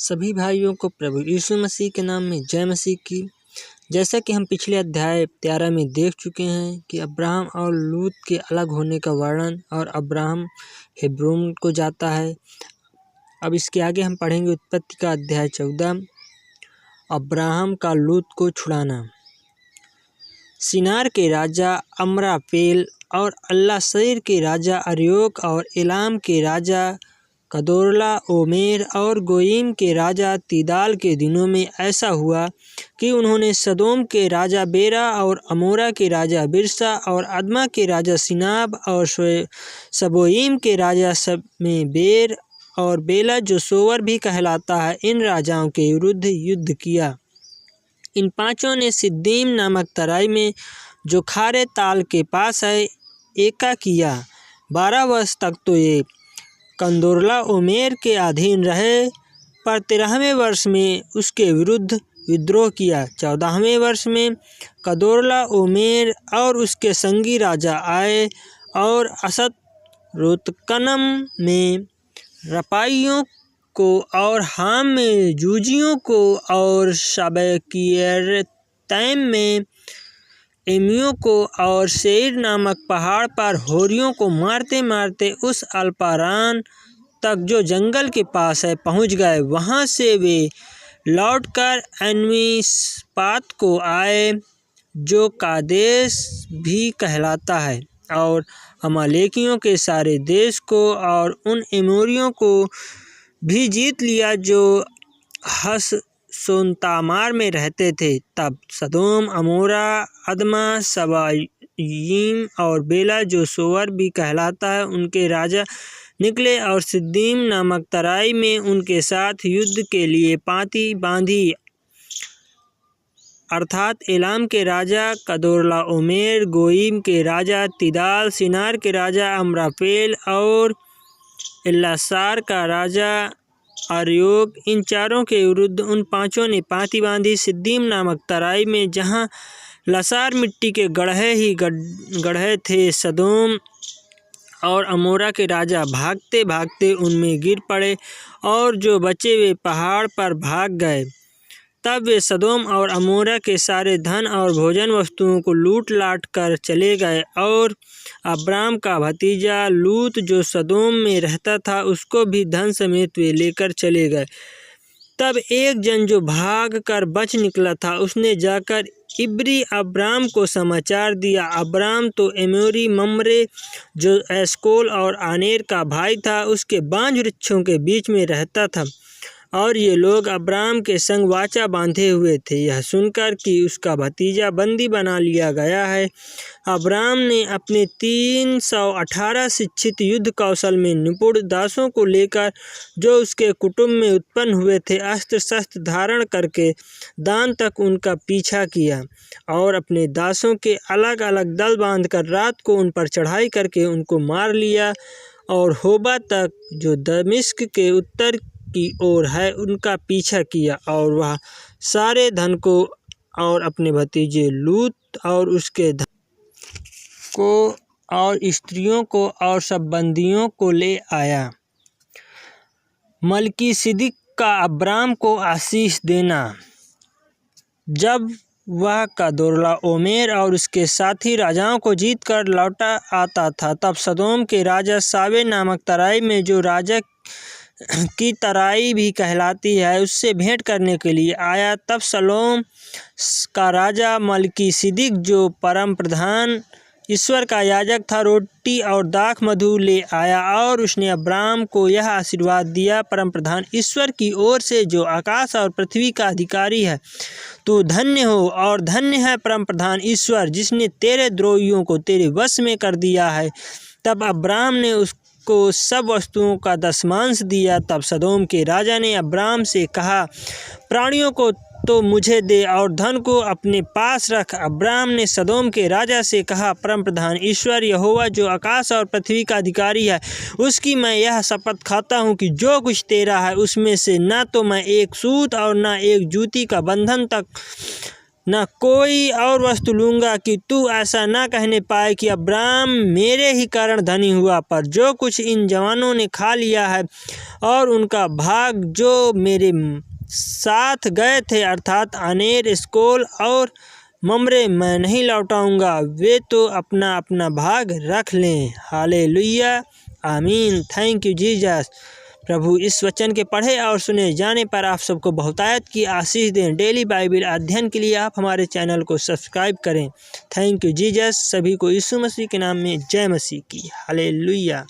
सभी भाइयों को प्रभु यीशु मसीह के नाम में जय मसीह की। जैसा कि हम पिछले अध्याय 13 में देख चुके हैं कि अब्राहम और लूत के अलग होने का वर्णन, और अब्राहम हेब्रोन को जाता है। अब इसके आगे हम पढ़ेंगे उत्पत्ति का अध्याय 14, अब्राहम का लूत को छुड़ाना। सिनार के राजा अम्रापेल और अल्लासैर के राजा अर्योक और एलाम के राजा कदोर्ला ओमेर और गोयीम के राजा तीदाल के दिनों में ऐसा हुआ कि उन्होंने सदोम के राजा बेरा और अमोरा के राजा बिरसा और अदमा के राजा सिनाब और सबोईम के राजा सब में बेर और बेला जो सोवर भी कहलाता है, इन राजाओं के विरुद्ध युद्ध किया। इन पांचों ने सिद्दीम नामक तराई में जो खारे ताल के पास है एका किया। 12 वर्ष तक तो ये कंदोरला ओमेर के अधीन रहे, पर 13वें वर्ष में उसके विरुद्ध विद्रोह किया। 14वें वर्ष में कदोरला ओमेर और उसके संगी राजा आए और असत रोतकनम में रपाइयों को और हाम में जूजियों को और शबकियतैम में एमियों को और सेईर नामक पहाड़ पर होरियों को मारते मारते उस अल्पारान तक जो जंगल के पास है पहुंच गए। वहां से वे लौटकर एनमिस्पात को आए जो कादेश भी कहलाता है, और अमालेकियों के सारे देश को और उन एमोरियों को भी जीत लिया जो हससोनतामार में रहते थे। तब सदोम, अमोरा, अदमा, सबायीम और बेला जो सोवर भी कहलाता है उनके राजा निकले और सिद्दीम नामक तराई में उनके साथ युद्ध के लिए पाँति बांधी, अर्थात एलाम के राजा कदोर्ला ओमेर, गोयीम के राजा तीदाल, सिनार के राजा अम्रापेल और एल्लासार का राजा अर्योक। इन चारों के विरुद्ध उन पांचों ने पाँति बांधी सिद्दीम नामक तराई में, जहां लसार मिट्टी के गड्ढे ही गड्ढे थे। सदोम और अमोरा के राजा भागते भागते उनमें गिर पड़े और जो बचे वे पहाड़ पर भाग गए। तब वे सदोम और अमोरा के सारे धन और भोजन वस्तुओं को लूट लाट कर चले गए, और अब्राम का भतीजा लूत जो सदोम में रहता था उसको भी धन समेत वे लेकर चले गए। तब एक जन जो भाग कर बच निकला था उसने जाकर इब्री अब्राम को समाचार दिया। अब्राम तो एमोरी मम्रे जो एस्कोल और आनेर का भाई था उसके बांज वृक्षों के बीच में रहता था, और ये लोग अब्राम के संग वाचा बांधे हुए थे। यह सुनकर कि उसका भतीजा बंदी बना लिया गया है, अब्राम ने अपने 318 शिक्षित युद्ध कौशल में निपुण दासों को लेकर, जो उसके कुटुंब में उत्पन्न हुए थे, अस्त्र शस्त्र धारण करके दान तक उनका पीछा किया, और अपने दासों के अलग अलग दल बांधकर रात को उन पर चढ़ाई करके उनको मार लिया, और होबा तक जो दमिश्क के उत्तर की ओर है उनका पीछा किया, और वह सारे धन को और अपने भतीजे लूत और उसके धन को और स्त्रियों को और सब बंदियों को ले आया। मलकीसिदक का अब्राम को आशीष देना। जब वह कदोर्ला ओमेर और उसके साथी राजाओं को जीत कर लौटा आता था, तब सदोम के राजा सावे नामक तराई में जो राजा की तराई भी कहलाती है उससे भेंट करने के लिए आया। तब सलोम का राजा मलकीसिदक जो परम प्रधान ईश्वर का याजक था रोटी और दाख मधु ले आया, और उसने अब्राम को यह आशीर्वाद दिया, परम प्रधान ईश्वर की ओर से जो आकाश और पृथ्वी का अधिकारी है, तू धन्य हो और धन्य है परम प्रधान ईश्वर जिसने तेरे द्रोहियों को तेरे वश में कर दिया है। तब अब्राम ने उसको सब वस्तुओं का दशमांश दिया। तब सदोम के राजा ने अब्राम से कहा, प्राणियों को तो मुझे दे और धन को अपने पास रख। अब्राम ने सदोम के राजा से कहा, परम प्रधान ईश्वर यहोवा जो आकाश और पृथ्वी का अधिकारी है, उसकी मैं यह शपथ खाता हूँ कि जो कुछ तेरा है उसमें से न तो मैं एक सूत और न एक जूती का बंधन तक न कोई और वस्तु लूँगा कि तू ऐसा न कहने पाए कि अब्राहम मेरे ही कारण धनी हुआ। पर जो कुछ इन जवानों ने खा लिया है और उनका भाग जो मेरे साथ गए थे, अर्थात अनेर, एस्कोल और ममरे, मैं नहीं लौटाऊँगा। वे तो अपना अपना भाग रख लें। हालेलुया, आमीन। Thank you Jesus. प्रभु इस वचन के पढ़े और सुने जाने पर आप सबको बहुतायत की आशीष दें। डेली बाइबल अध्ययन के लिए आप हमारे चैनल को सब्सक्राइब करें। Thank you Jesus. सभी को यीशु मसीह के नाम में जय मसीह की। हालेलुया।